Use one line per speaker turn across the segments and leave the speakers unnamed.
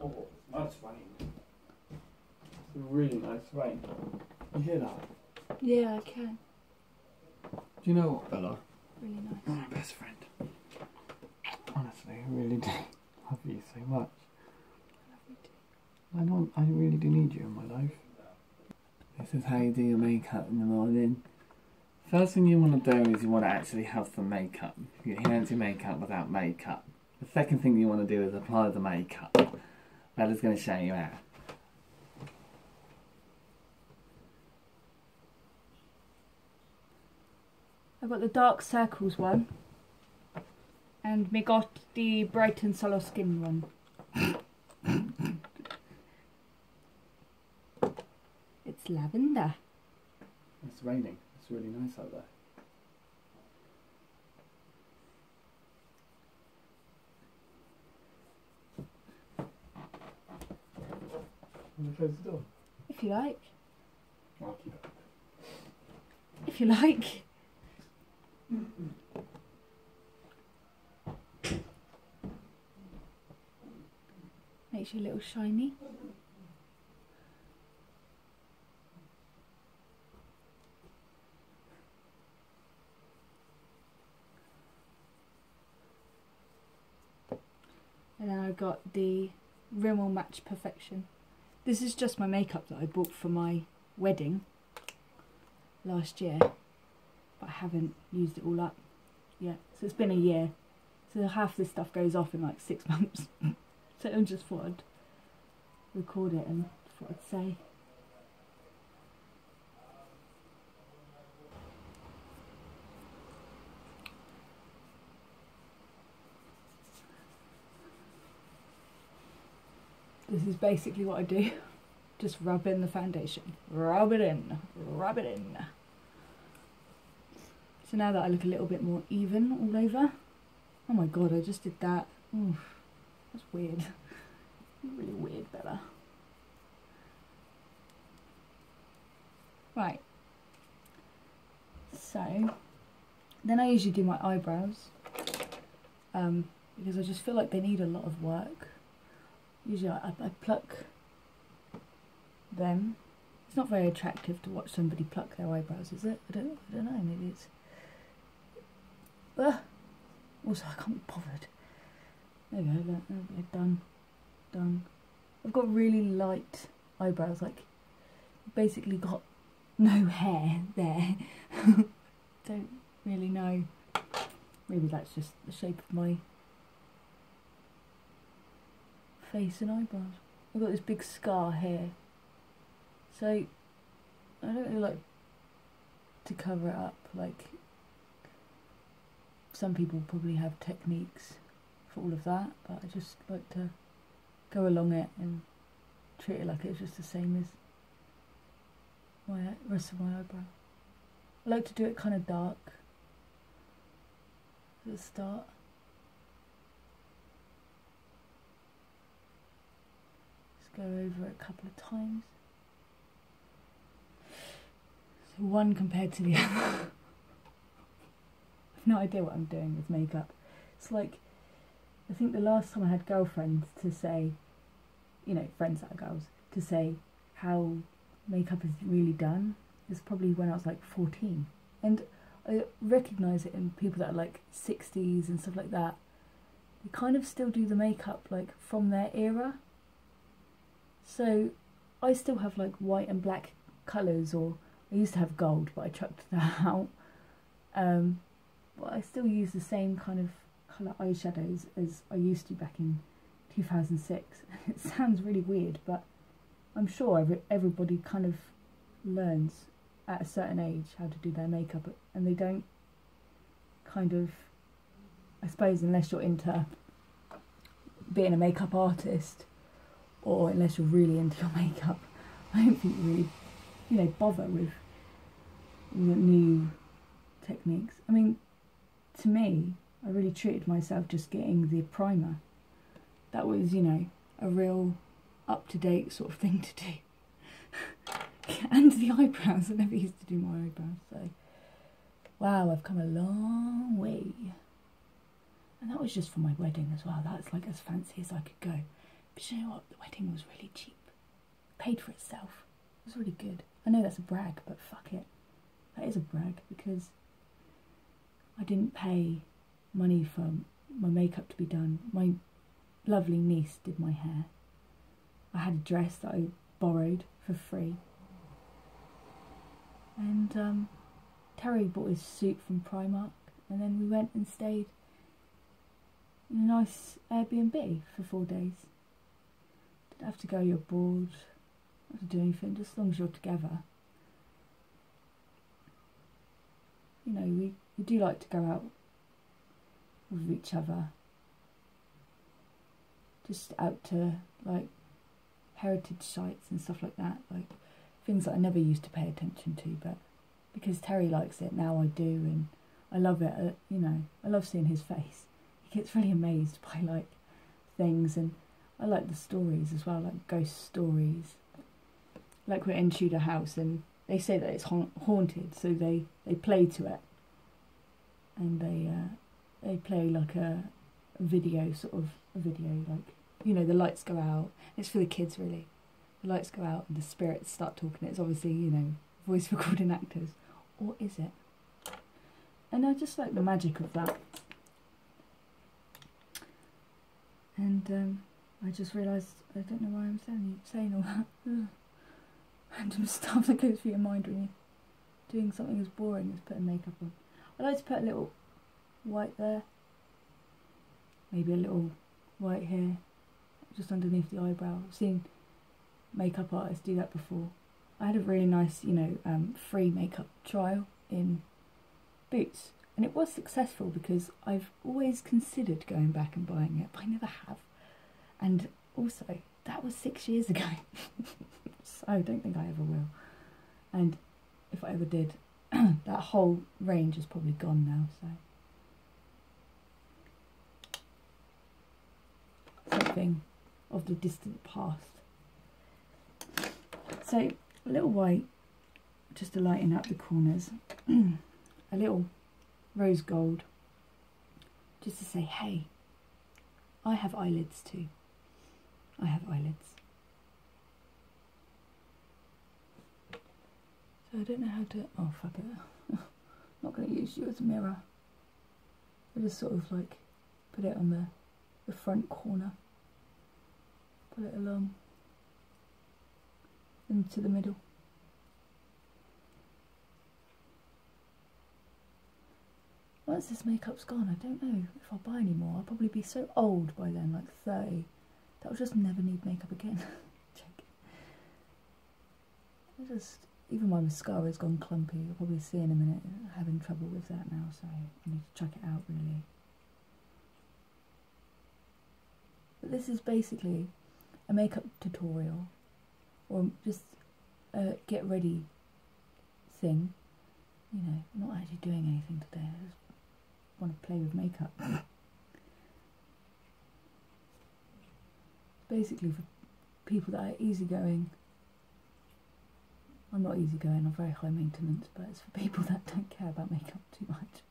Oh, nice rain. It's a really nice rain. You hear that?
Yeah, I can.
Do you know what, Bella?
Really nice.
You're my best friend. Honestly, I really do love you so much. I love you too. I really do need you in my life. This is how you do your makeup in the morning. First thing you want to do is you want to actually have some makeup. You can't do makeup without makeup. The second thing you want to do is apply the makeup. Bella's going to show you how.
I've got the dark circles one, and we got the brighten solo skin one. It's lavender.
It's raining. It's really nice out there. Want to close the door?
If you like.
I'll keep it.
If you like. Makes you a little shiny. And then I've got the Rimmel Match Perfection. This is just my makeup that I bought for my wedding last year, but I haven't used it all up yet. So it's been a year. So half this stuff goes off in like 6 months. So I just thought I'd record it and thought I'd say. This is basically what I do. Just rub in the foundation. Rub it in. Rub it in. So now that I look a little bit more even all over. Oh my god, I just did that. Oof, that's weird. Really weird, Bella. Right. So, then I usually do my eyebrows. Because I just feel like they need a lot of work. Usually I pluck them. It's not very attractive to watch somebody pluck their eyebrows, is it? I don't know, maybe it's... Also, I can't be bothered. There we go, look, done. I've got really light eyebrows, like, basically got no hair there. Don't really know. Maybe that's just the shape of my face and eyebrows. I've got this big scar here, so I don't really like to cover it up. Like, some people probably have techniques for all of that, but I just like to go along it and treat it like it's just the same as my rest of my eyebrow. I like to do it kind of dark at the start. Go over it a couple of times. So one compared to the other. I've no idea what I'm doing with makeup. It's like, I think the last time I had girlfriends to say, you know, friends that are girls, to say how makeup is really done is probably when I was like 14. And I recognise it in people that are like 60s and stuff like that. They kind of still do the makeup like from their era. So I still have like white and black colours, or I used to have gold but I chucked that out. But I still use the same kind of colour eyeshadows as I used to back in 2006. It sounds really weird, but I'm sure everybody kind of learns at a certain age how to do their makeup, and they don't kind of, I suppose, unless you're into being a makeup artist, or unless you're really into your makeup, I don't think you really, bother with new techniques. I mean, to me, I really treated myself just getting the primer. That was, you know, a real up-to-date sort of thing to do. And the eyebrows, I never used to do my eyebrows, so wow, I've come a long way. And that was just for my wedding as well. That's like as fancy as I could go. But you know what, the wedding was really cheap. Paid for itself. It was really good. I know that's a brag, but fuck it. That is a brag, because I didn't pay money for my makeup to be done. My lovely niece did my hair. I had a dress that I borrowed for free. And Terry bought his suit from Primark, and then we went and stayed in a nice Airbnb for 4 days. Didn't have to go abroad, not to do anything, just as long as you're together. You know, we do like to go out with each other, just out to like heritage sites and stuff like that, like things that I never used to pay attention to, but because Terry likes it now, I do, and I love it. You know, I love seeing his face. He gets really amazed by like things, and I like the stories as well, like ghost stories. Like we're in Tudor House, and they say that it's haunted, so they play to it, and they play like a video, sort of a video, like, you know, the lights go out. It's for the kids, really. The lights go out and the spirits start talking. It's obviously, you know, voice recording actors, or is it? And I just like the magic of that. And I just realised I don't know why I'm saying all that. Random stuff that goes through your mind when you're doing something as boring as putting makeup on. I like to put a little white there, maybe a little white here, just underneath the eyebrow. I've seen makeup artists do that before. I had a really nice, you know, free makeup trial in Boots, and it was successful because I've always considered going back and buying it, but I never have. And also, that was 6 years ago. So I don't think I ever will. And if I ever did, that whole range is probably gone now, so something of the distant past. So a little white, just to lighten up the corners. A little rose gold, just to say, hey, I have eyelids too. I have eyelids. So I don't know how to, oh fuck it. I'm not going to use you as a mirror. I just sort of like put it on the front corner. Put it along into the middle. Once this makeup's gone, I don't know if I'll buy any more. I'll probably be so old by then, like 30, that I'll just never need makeup again. Even my mascara's gone clumpy. You'll probably see in a minute. I'm having trouble with that now, so I need to chuck it out, really. But this is basically a makeup tutorial, or just a get ready thing. You know, I'm not actually doing anything today. I just want to play with makeup. Basically for people that are easygoing. I'm not easygoing, I'm very high maintenance, but it's for people that don't care about makeup too much.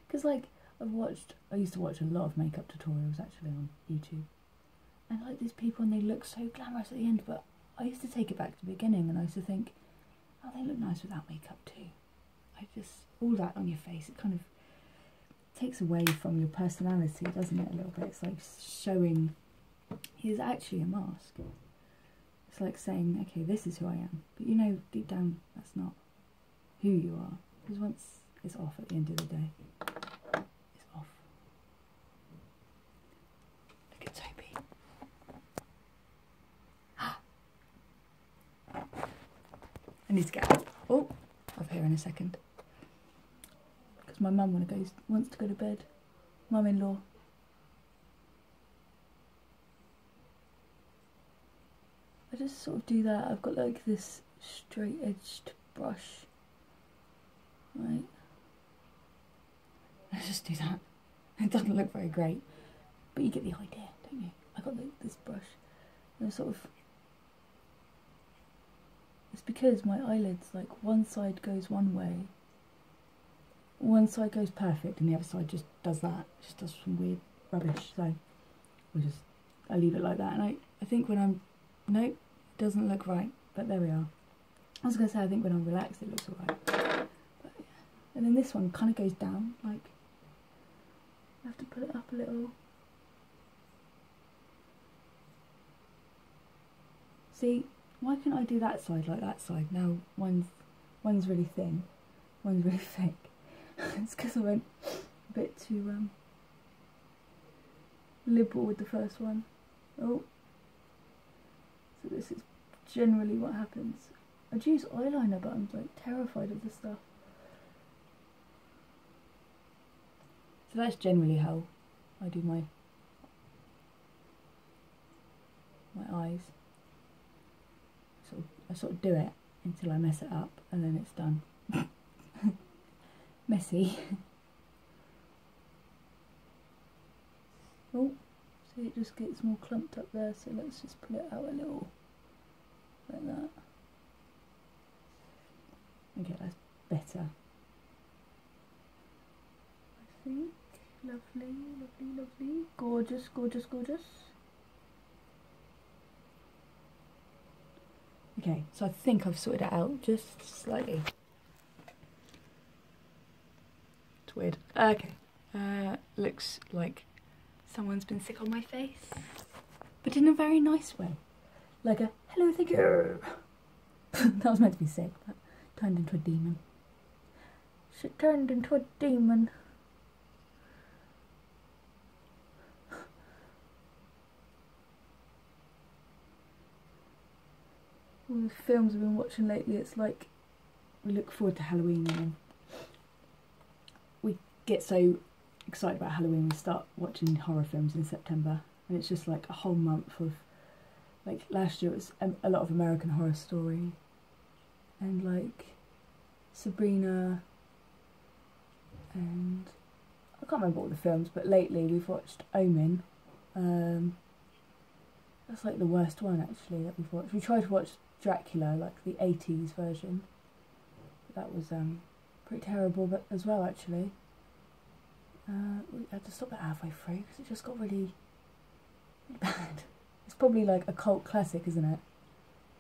Because like, I used to watch a lot of makeup tutorials actually on YouTube. And like these people, and they look so glamorous at the end, but I used to take it back to the beginning, and I used to think, oh, they look nice without makeup too. All that on your face, it kind of takes away from your personality, doesn't it, a little bit? It's like showing he's actually a mask. It's like saying, okay, this is who I am, but you know, deep down, that's not who you are, because once it's off at the end of the day, it's off. Look at Toby. I need to get out. Oh, I'll be here in a second. Because my mum wants to go to bed. Mum-in-law. I just sort of do that. I've got like this straight edged brush, right? to do that. It doesn't look very great, but you get the idea, don't you? I got this brush, and sort of, it's because my eyelids, like, one side goes one way, one side goes perfect, and the other side just does that, just does some weird rubbish. So I leave it like that, and I think when I'm, nope, it doesn't look right, but there we are. I was going to say, I think when I'm relaxed it looks alright, but yeah. And then this one kind of goes down, like, I have to put it up a little. See, why can't I do that side like that side? Now one's really thin, one's really thick. It's because I went a bit too liberal with the first one. Oh, so this is generally what happens. I'd use eyeliner, but I'm like terrified of the stuff. So that's generally how I do my eyes. I sort of do it until I mess it up, and then it's done. Messy. Oh, see, it just gets more clumped up there, so let's just pull it out a little, like that. Okay, that's better. I think. Lovely, lovely, lovely. Gorgeous, gorgeous, gorgeous. Okay, so I think I've sorted it out just slightly. It's weird. Okay, looks like someone's been sick on my face, but in a very nice way. Like a, hello, thank you. That was meant to be sick, but turned into a demon. She turned into a demon. All the films I've been watching lately, it's like we look forward to Halloween, and we get so excited about Halloween we start watching horror films in September, and it's just like a whole month of, like, last year it was a lot of American Horror Story and like Sabrina, and I can't remember all the films, but lately we've watched Omen. That's like the worst one actually that we've watched. We tried to watch Dracula, like the 80s version, but that was pretty terrible, but as well actually. We had to stop it halfway through because it just got really bad. It's probably like a cult classic, isn't it?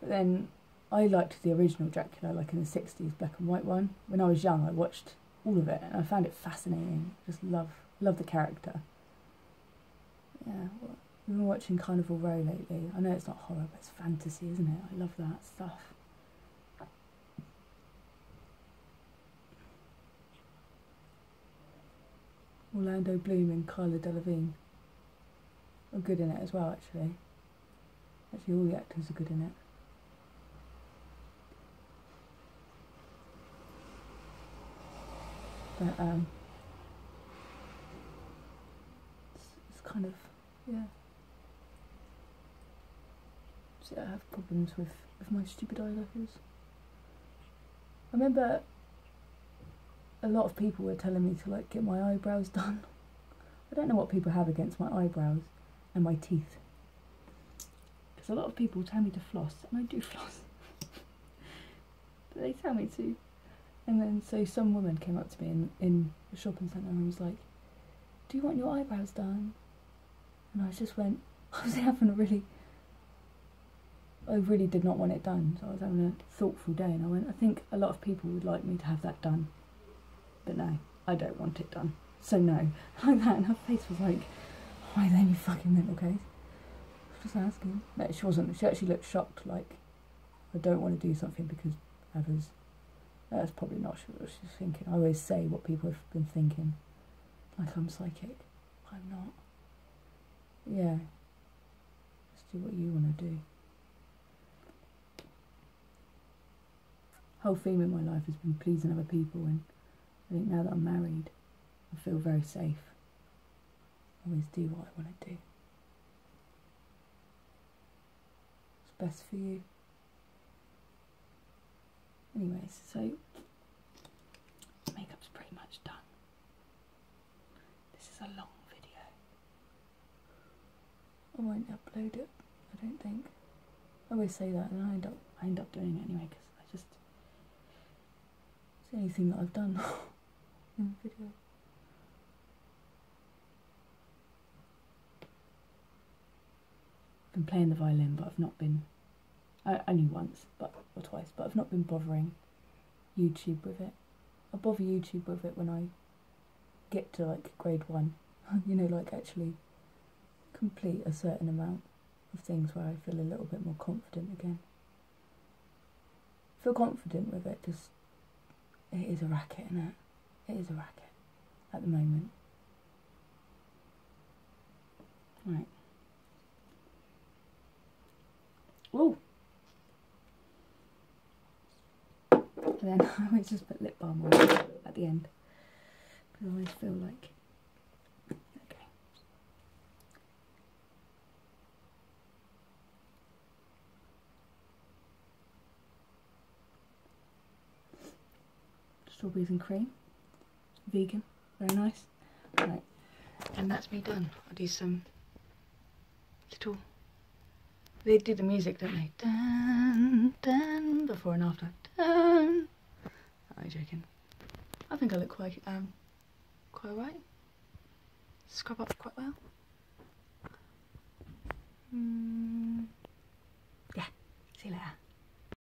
But then I liked the original Dracula, like in the 60s, black and white one. When I was young I watched all of it and I found it fascinating. Just love the character. Yeah, well, we've been watching Carnival Row lately. I know it's not horror, but it's fantasy, isn't it? I love that stuff. Orlando Bloom and Cara Delevingne are good in it as well, actually. Actually, all the actors are good in it. But it's kind of, yeah. See, I have problems with my stupid eyelashes. I remember a lot of people were telling me to like get my eyebrows done. I don't know what people have against my eyebrows and my teeth, because a lot of people tell me to floss, and I do floss. But they tell me to. And then so some woman came up to me in the shopping centre and was like, do you want your eyebrows done? And I just went, I really did not want it done, so I was having a thoughtful day, and I went, I think a lot of people would like me to have that done, but no, I don't want it done, so no. Like that, and her face was like, why then, you fucking mental case? I was just asking. No, she wasn't. She actually looked shocked, like, I don't want to do something because others. That's probably not what she's thinking. I always say what people have been thinking, like I'm psychic. I'm not. Yeah, just do what you want to do. Whole theme in my life has been pleasing other people, and I think now that I'm married, I feel very safe. I always do what I want to do. What's best for you? Anyways, so makeup's pretty much done. I won't upload it, I don't think. I always say that and I end up doing it anyway because it's the only thing that I've done in the video. I've been playing the violin, but I've not been, only once or twice, but I've not been bothering YouTube with it. I bother YouTube with it when I get to like grade 1, you know, like actually complete a certain amount of things where I feel a little bit more confident again. Feel confident with it, just, it is a racket, isn't it? It is a racket at the moment. Right. Ooh! And then I always just put lip balm on at the end. Because I always feel like, okay. Strawberries and cream. Vegan. Very nice. Right. And that's me done. I'll do some little... They do the music, don't they? Dun, dun, before and after. Dun. I'm joking. I think I look quite alright. Scrub up quite well. Yeah, see you later.